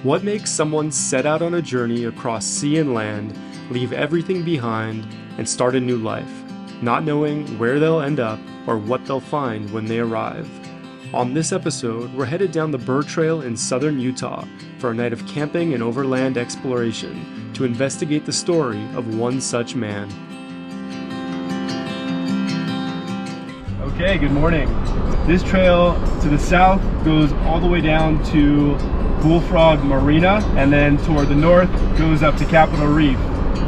What makes someone set out on a journey across sea and land, leave everything behind, and start a new life, not knowing where they'll end up or what they'll find when they arrive? On this episode, we're headed down the Burr Trail in southern Utah for a night of camping and overland exploration to investigate the story of one such man. Okay, good morning. This trail to the south goes all the way down to Bullfrog Marina, and then toward the north goes up to Capitol Reef.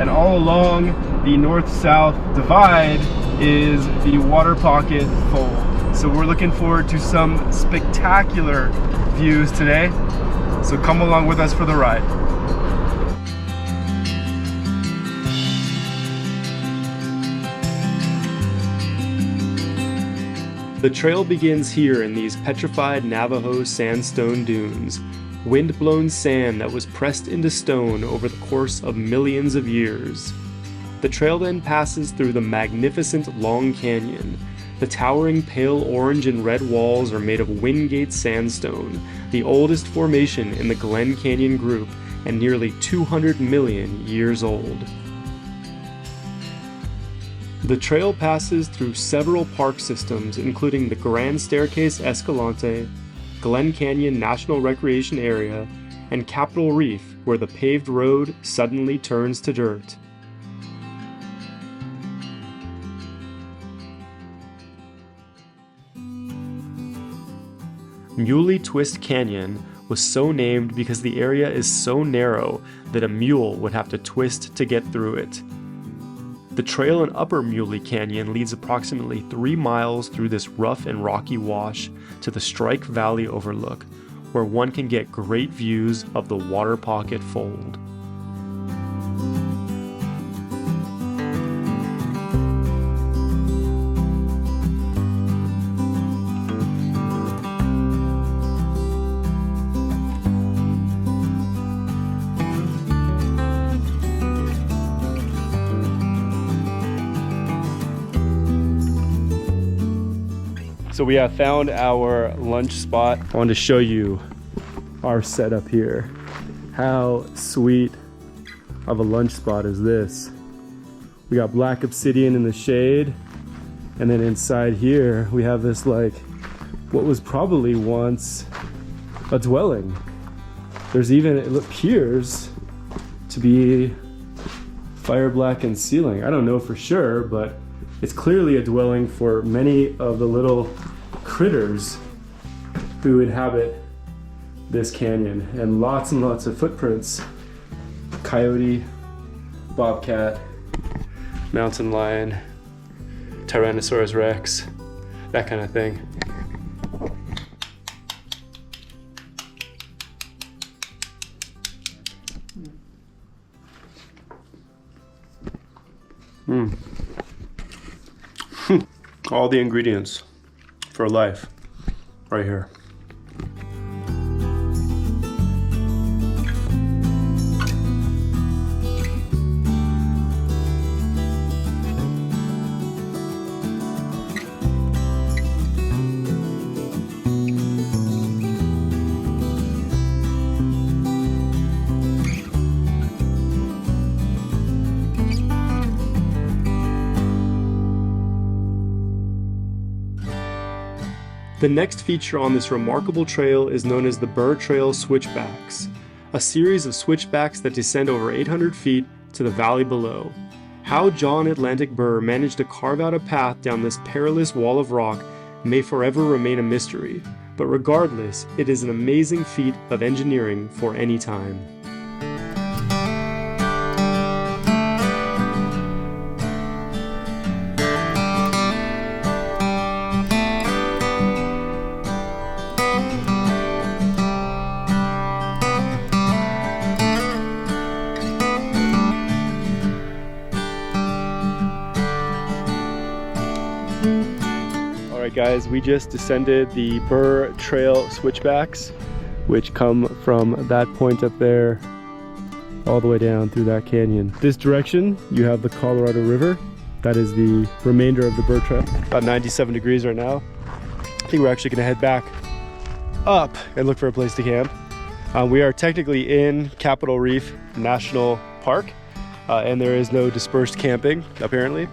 And all along the north-south divide is the Water Pocket Fold. So we're looking forward to some spectacular views today. So come along with us for the ride. The trail begins here in these petrified Navajo sandstone dunes, wind-blown sand that was pressed into stone over the course of millions of years. The trail then passes through the magnificent Long Canyon. The towering pale orange and red walls are made of Wingate sandstone, the oldest formation in the Glen Canyon group and nearly 200 million years old. The trail passes through several park systems, including the Grand Staircase Escalante, Glen Canyon National Recreation Area, and Capitol Reef, where the paved road suddenly turns to dirt. Muley Twist Canyon was so named because the area is so narrow that a mule would have to twist to get through it. The trail in Upper Muley Canyon leads approximately 3 miles through this rough and rocky wash to the Strike Valley overlook, where one can get great views of the Water Pocket Fold. So we have found our lunch spot. I wanted to show you our setup here. How sweet of a lunch spot is this? We got black obsidian in the shade, and then inside here we have this, like, what was probably once a dwelling. There's even, it appears to be fire blackened ceiling. I don't know for sure, but it's clearly a dwelling for many of the little critters who inhabit this canyon, and lots of footprints. Coyote, bobcat, mountain lion, Tyrannosaurus Rex, that kind of thing. All the ingredients for life right here. The next feature on this remarkable trail is known as the Burr Trail Switchbacks, a series of switchbacks that descend over 800 feet to the valley below. How John Atlantic Burr managed to carve out a path down this perilous wall of rock may forever remain a mystery, but regardless, it is an amazing feat of engineering for any time. Alright guys, we just descended the Burr Trail switchbacks, which come from that point up there all the way down through that canyon. This direction, you have the Colorado River. That is the remainder of the Burr Trail. About 97 degrees right now. I think we're actually gonna head back up and look for a place to camp. We are technically in Capitol Reef National Park, and there is no dispersed camping, apparently.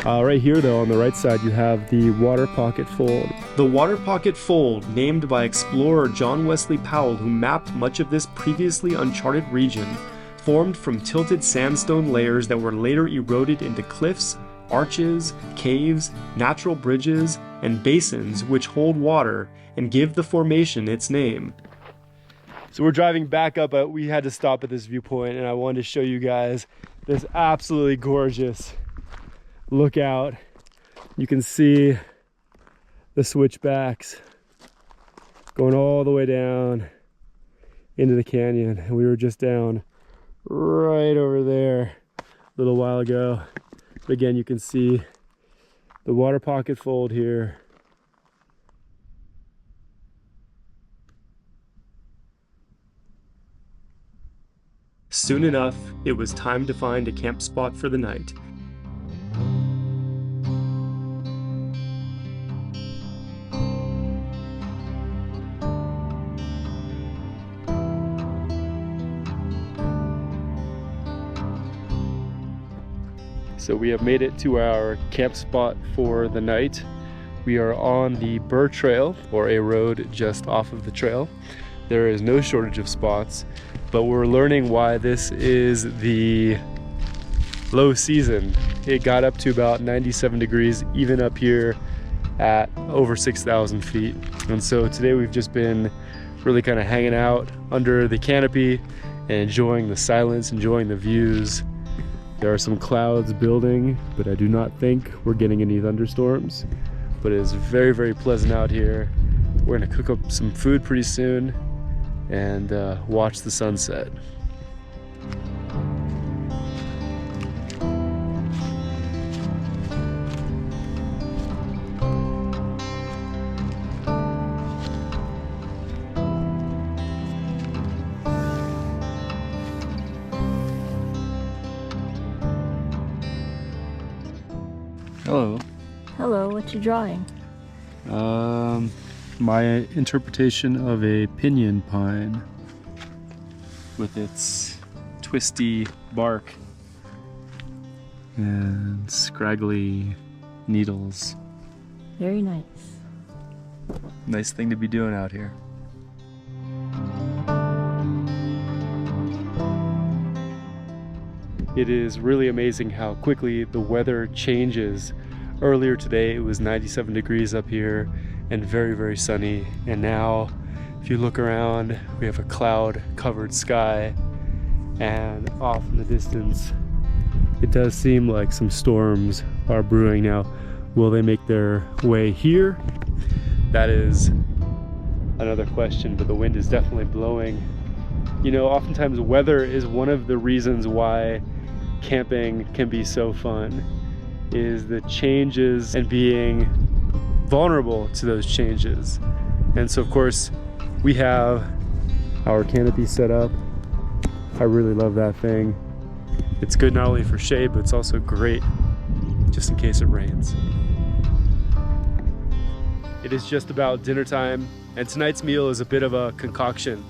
Right here, though, on the right side, you have the Water Pocket Fold. The Water Pocket Fold, named by explorer John Wesley Powell, who mapped much of this previously uncharted region, formed from tilted sandstone layers that were later eroded into cliffs, arches, caves, natural bridges, and basins which hold water and give the formation its name. So we're driving back up, but we had to stop at this viewpoint, and I wanted to show you guys this absolutely gorgeous lookout. You can see the switchbacks going all the way down into the canyon, and we were just down right over there a little while ago. But again, you can see the Water Pocket Fold here. Soon enough, it was time to find a camp spot for the night. So we have made it to our camp spot for the night. We are on the Burr Trail, or a road just off of the trail. There is no shortage of spots, but we're learning why this is the low season. It got up to about 97 degrees, even up here at over 6,000 feet. And so today we've just been really kind of hanging out under the canopy and enjoying the silence, enjoying the views. There are some clouds building, but I do not think we're getting any thunderstorms. But it is very, very pleasant out here. We're gonna cook up some food pretty soon and watch the sunset. Hello. Hello, what you drawing? My interpretation of a pinyon pine with its twisty bark and scraggly needles. Very nice. Nice thing to be doing out here. It is really amazing how quickly the weather changes. Earlier today it was 97 degrees up here and very, very sunny. And now, if you look around, we have a cloud-covered sky, and off in the distance, it does seem like some storms are brewing now. Will they make their way here? That is another question, but the wind is definitely blowing. You know, oftentimes weather is one of the reasons why camping can be so fun, is the changes and being vulnerable to those changes. And so of course we have our canopy set up. I really love that thing. It's good not only for shade, but it's also great just in case it rains. It is just about dinner time, and tonight's meal is a bit of a concoction.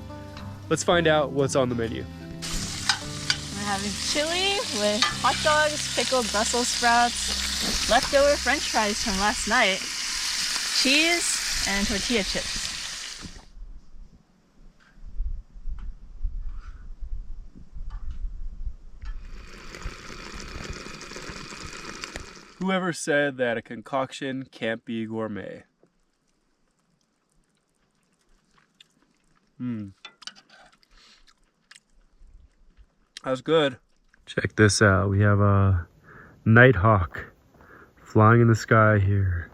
Let's find out what's on the menu. We're having chili with hot dogs, pickled Brussels sprouts, leftover French fries from last night, cheese, and tortilla chips. Whoever said that a concoction can't be gourmet? That's good. Check this out. We have a nighthawk flying in the sky here.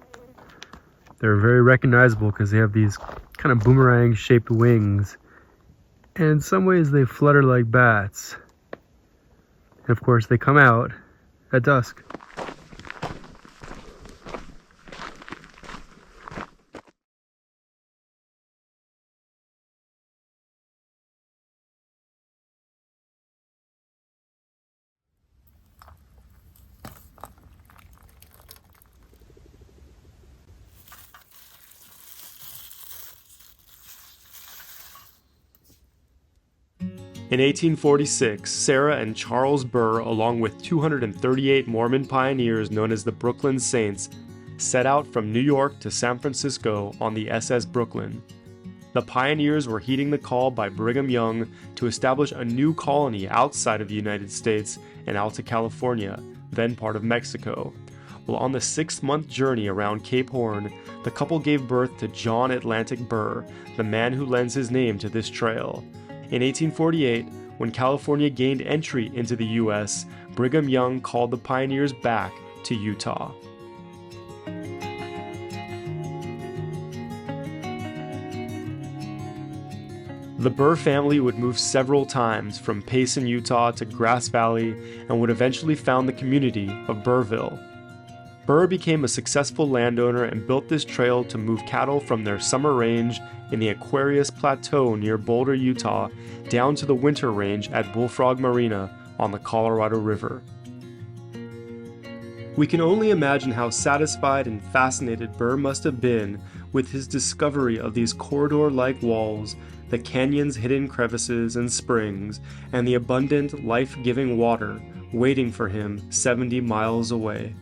They're very recognizable because they have these kind of boomerang shaped wings. And in some ways they flutter like bats. And of course they come out at dusk. In 1846, Sarah and Charles Burr, along with 238 Mormon pioneers known as the Brooklyn Saints, set out from New York to San Francisco on the SS Brooklyn. The pioneers were heeding the call by Brigham Young to establish a new colony outside of the United States in Alta California, then part of Mexico. Well, on the 6-month journey around Cape Horn, the couple gave birth to John Atlantic Burr, the man who lends his name to this trail. In 1848, when California gained entry into the U.S., Brigham Young called the pioneers back to Utah. The Burr family would move several times from Payson, Utah to Grass Valley and would eventually found the community of Burrville. Burr became a successful landowner and built this trail to move cattle from their summer range in the Aquarius Plateau near Boulder, Utah, down to the winter range at Bullfrog Marina on the Colorado River. We can only imagine how satisfied and fascinated Burr must have been with his discovery of these corridor-like walls, the canyon's hidden crevices and springs, and the abundant, life-giving water waiting for him 70 miles away.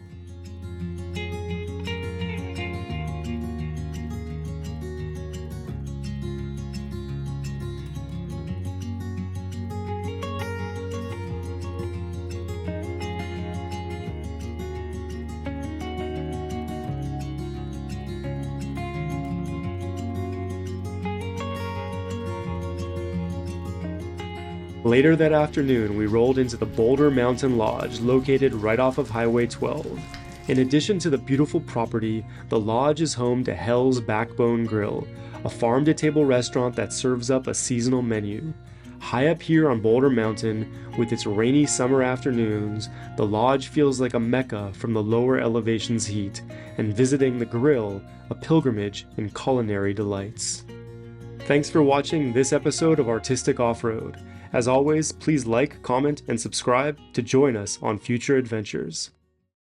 Later that afternoon, we rolled into the Boulder Mountain Lodge, located right off of Highway 12. In addition to the beautiful property, the lodge is home to Hell's Backbone Grill, a farm-to-table restaurant that serves up a seasonal menu. High up here on Boulder Mountain, with its rainy summer afternoons, the lodge feels like a mecca from the lower elevation's heat, and visiting the grill, a pilgrimage in culinary delights. Thanks for watching this episode of Artistic Off-Road. As always, please like, comment, and subscribe to join us on future adventures.